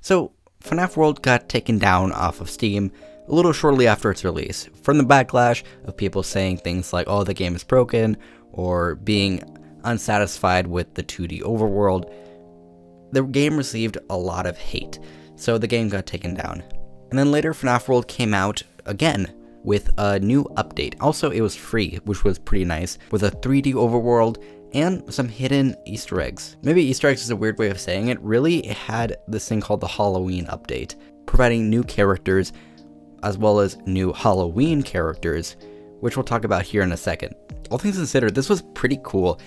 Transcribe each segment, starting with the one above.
So, FNAF World got taken down off of Steam a little shortly after its release, from the backlash of people saying things like, oh, the game is broken, or being unsatisfied with the 2D overworld. The game received a lot of hate, so the game got taken down. And then later, FNAF World came out again with a new update. Also, it was free, which was pretty nice, with a 3D overworld and some hidden Easter eggs. Maybe Easter eggs is a weird way of saying it. Really, it had this thing called the Halloween update, providing new characters as well as new Halloween characters, which we'll talk about here in a second. All things considered, this was pretty cool.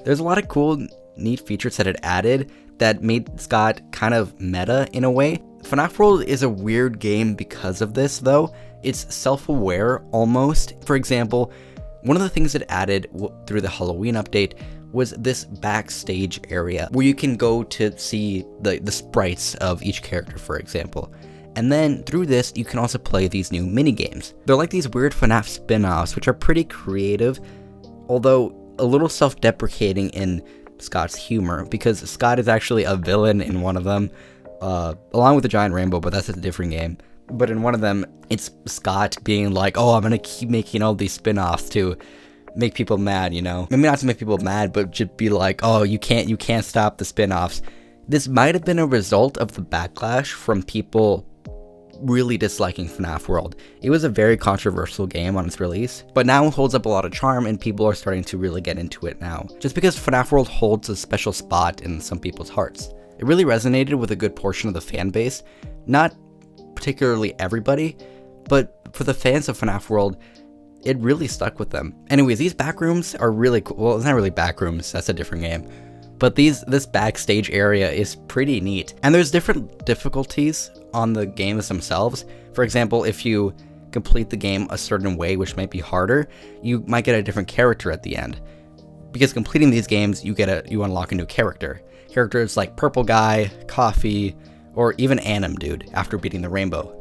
There's a lot of cool, neat features that it added that made Scott kind of meta in a way. FNAF World is a weird game because of this, though. It's self-aware almost. For example, one of the things it added through the Halloween update was this backstage area where you can go to see the sprites of each character, for example. And then through this, you can also play these new mini-games. They're like these weird FNAF spin-offs, which are pretty creative, although a little self-deprecating in Scott's humor, because Scott is actually a villain in one of them, along with the Giant Rainbow, but that's a different game. But in one of them, it's Scott being like, oh, I'm gonna keep making all these spin-offs to make people mad, you know? Maybe not to make people mad, but just be like, oh, you can't stop the spin-offs. This might have been a result of the backlash from people really disliking FNAF World. It was a very controversial game on its release, but now it holds up a lot of charm and people are starting to really get into it now. Just because FNAF World holds a special spot in some people's hearts. It really resonated with a good portion of the fan base, not particularly everybody, but for the fans of FNAF World, it really stuck with them. Anyways, these backrooms are really cool. Well, it's not really backrooms, that's a different game. But this backstage area is pretty neat. And there's different difficulties on the games themselves. For example, if you complete the game a certain way, which might be harder, you might get a different character at the end. Because completing these games, you unlock a new character. Characters like Purple Guy, Coffee, or even Anim Dude after beating the rainbow.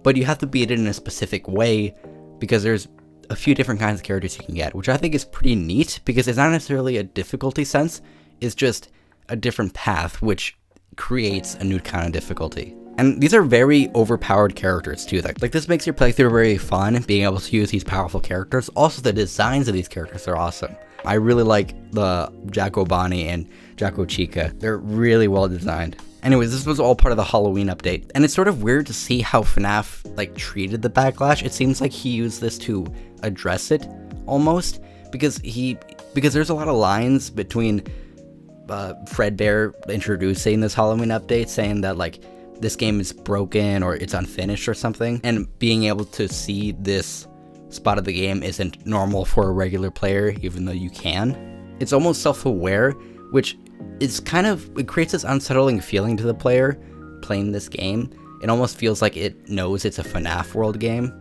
But you have to beat it in a specific way because there's a few different kinds of characters you can get, which I think is pretty neat because it's not necessarily a difficulty sense, it's just a different path which creates a new kind of difficulty. And these are very overpowered characters too. Like this makes your playthrough very fun, being able to use these powerful characters. Also, the designs of these characters are awesome. I really like the Jacko Bonnie and Jacko Chica. They're really well designed. Anyways, this was all part of the Halloween update, and it's sort of weird to see how FNAF treated the backlash. It seems like he used this to address it almost, because there's a lot of lines between Fredbear introducing this Halloween update, saying that this game is broken or it's unfinished or something, and being able to see this spot of the game isn't normal for a regular player, even though you can. It's almost self-aware, which is it creates this unsettling feeling to the player playing this game. It almost feels like it knows it's a FNAF World game,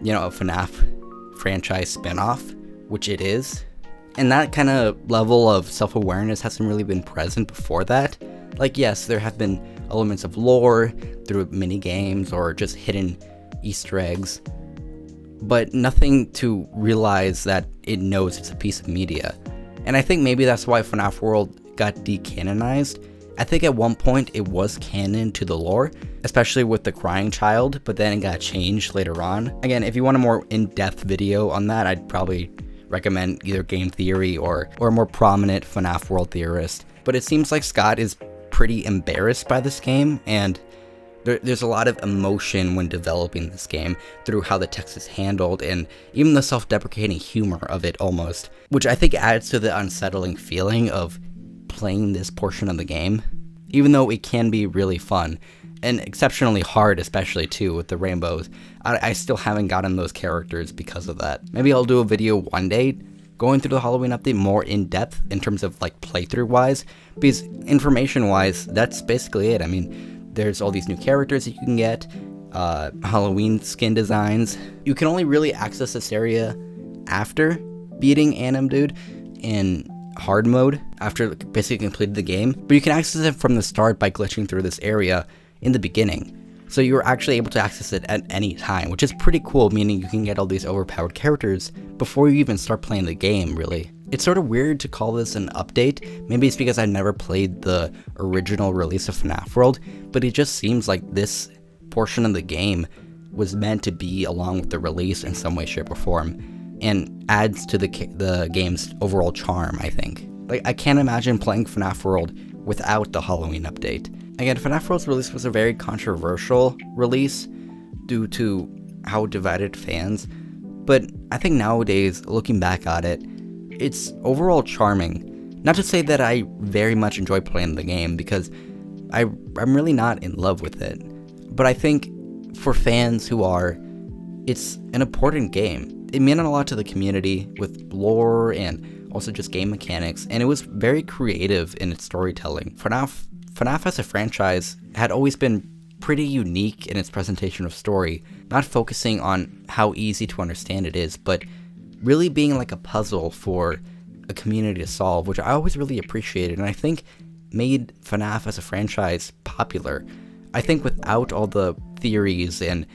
you know, a FNAF franchise spin-off, which it is. And that kind of level of self-awareness hasn't really been present before that. Yes, there have been elements of lore through mini games or just hidden Easter eggs, but nothing to realize that it knows it's a piece of media. And I think maybe that's why FNAF World got decanonized. I think at one point it was canon to the lore, especially with the crying child, but then it got changed later on. Again, if you want a more in-depth video on that, I'd probably recommend either Game Theory or a more prominent FNAF World theorist. But it seems like Scott is pretty embarrassed by this game, and there's a lot of emotion when developing this game through how the text is handled and even the self-deprecating humor of it almost, which I think adds to the unsettling feeling of playing this portion of the game, even though it can be really fun and exceptionally hard, especially too with the rainbows. I still haven't gotten those characters because of that. Maybe I'll do a video one day going through the Halloween update more in depth in terms of playthrough wise, because information wise, that's basically it. I mean, there's all these new characters that you can get, Halloween skin designs. You can only really access this area after beating Anim Dude in hard mode, after basically completed the game, but you can access it from the start by glitching through this area in the beginning. So you're actually able to access it at any time, which is pretty cool, meaning you can get all these overpowered characters before you even start playing the game, really. It's sort of weird to call this an update. Maybe it's because I never played the original release of FNAF World, but it just seems like this portion of the game was meant to be along with the release in some way, shape, or form, and adds to the game's overall charm, I think. Like, I can't imagine playing FNAF World without the Halloween update. Again, FNAF World's release was a very controversial release due to how it divided fans, but I think nowadays, looking back at it, it's overall charming. Not to say that I very much enjoy playing the game, because I'm really not in love with it, but I think for fans who are, it's an important game. It meant a lot to the community with lore and also just game mechanics, and it was very creative in its storytelling. FNAF as a franchise had always been pretty unique in its presentation of story, not focusing on how easy to understand it is, but really being like a puzzle for a community to solve, which I always really appreciated, and I think made FNAF as a franchise popular. I think without all the theories and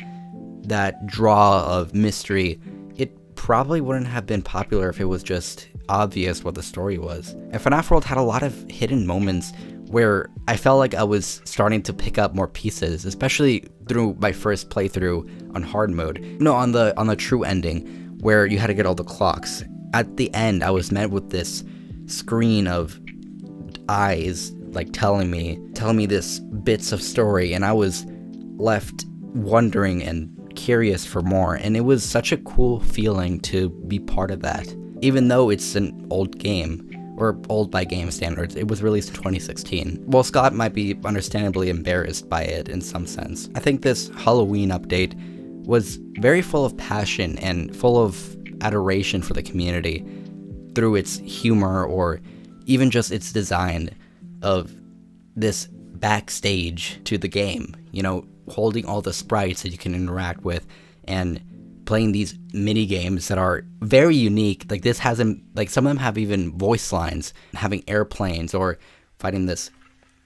that draw of mystery, it probably wouldn't have been popular if it was just obvious what the story was. And FNAF World had a lot of hidden moments where I felt like I was starting to pick up more pieces, especially through my first playthrough on hard mode. No, on the true ending, where you had to get all the clocks. At the end, I was met with this screen of eyes, like telling me this bits of story, and I was left wondering and curious for more, and it was such a cool feeling to be part of that. Even though it's an old game, or old by game standards, it was released in 2016. While Scott might be understandably embarrassed by it in some sense, I think this Halloween update was very full of passion and full of adoration for the community through its humor, or even just its design of this backstage to the game, you know, holding all the sprites that you can interact with and playing these mini games that are very unique. Like, this hasn't, like, some of them have even voice lines, having airplanes or fighting this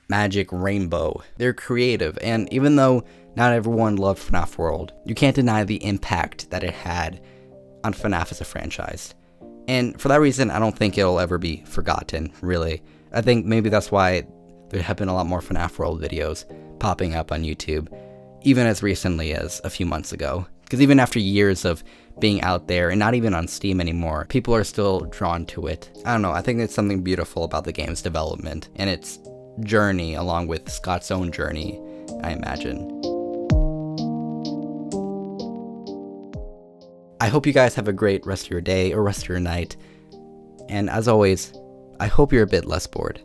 magic rainbow. They're creative, and even though not everyone loved FNAF World, you can't deny the impact that it had on FNAF as a franchise. And for that reason, I don't think it'll ever be forgotten, really. I think maybe that's why there have been a lot more FNAF World videos popping up on YouTube, even as recently as a few months ago. Because even after years of being out there and not even on Steam anymore, people are still drawn to it. I don't know, I think it's something beautiful about the game's development and its journey, along with Scott's own journey, I imagine. I hope you guys have a great rest of your day or rest of your night. And as always, I hope you're a bit less bored.